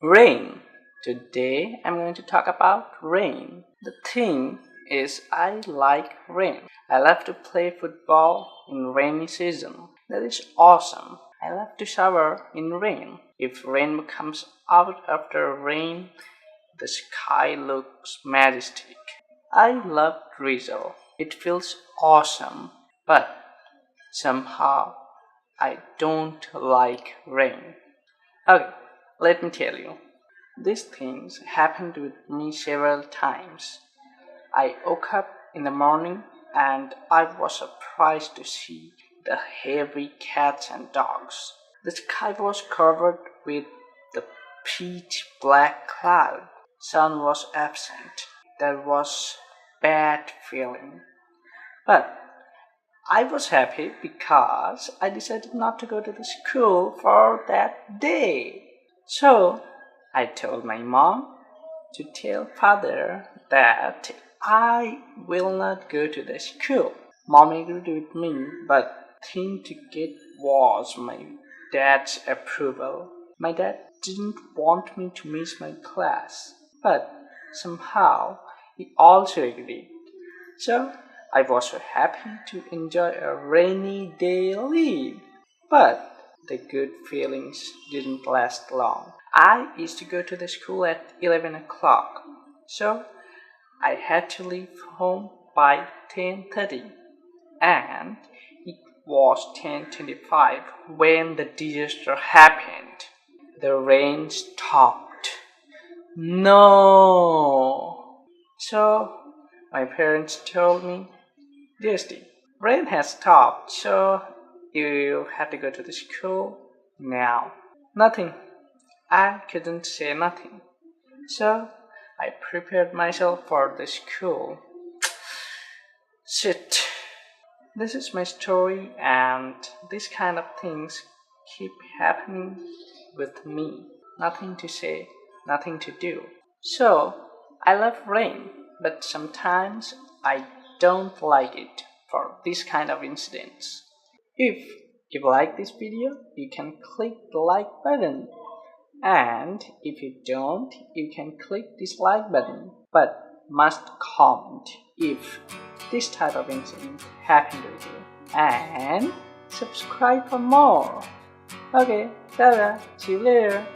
Rain. Today I'm going to talk about rain. The thing is, I like rain. I love to play football in rainy season. That is awesome. I love to shower in rain. If rain comes out after rain, the sky looks majestic. I love drizzle. It feels awesome. But somehow I don't like rain. Okay, let me tell you. These things happened with me several times. I woke up in the morning and I was surprised to see the heavy cats and dogs. The sky was covered with the pitch black cloud. Sun was absent. There was bad feeling. But I was happy because I decided not to go to the school for that day. So I told my mom to tell father that I will not go to the school. Mom agreed with me, but thing to get was my dad's approval. My dad didn't want me to miss my class, but somehow he also agreed. So I was so happy to enjoy a rainy day leave. But the good feelings didn't last long. I used to go to the school at 11 o'clock, so I had to leave home by 10:30, and it was 10:25 when the disaster happened. The rain stopped. No! So my parents told me, Dusty, rain has stopped, so you have to go to the school now. Nothing. I couldn't say nothing. So I prepared myself for the school. Shit. This is my story, and these kind of things keep happening with me. Nothing to say, nothing to do. So I love rain, but sometimes I don't like it for this kind of incidents. If you like this video, you can click the like button. And if you don't, you can click dislike button. But must comment if this type of incident happened with you. And subscribe for more. Okay, tada, see you later.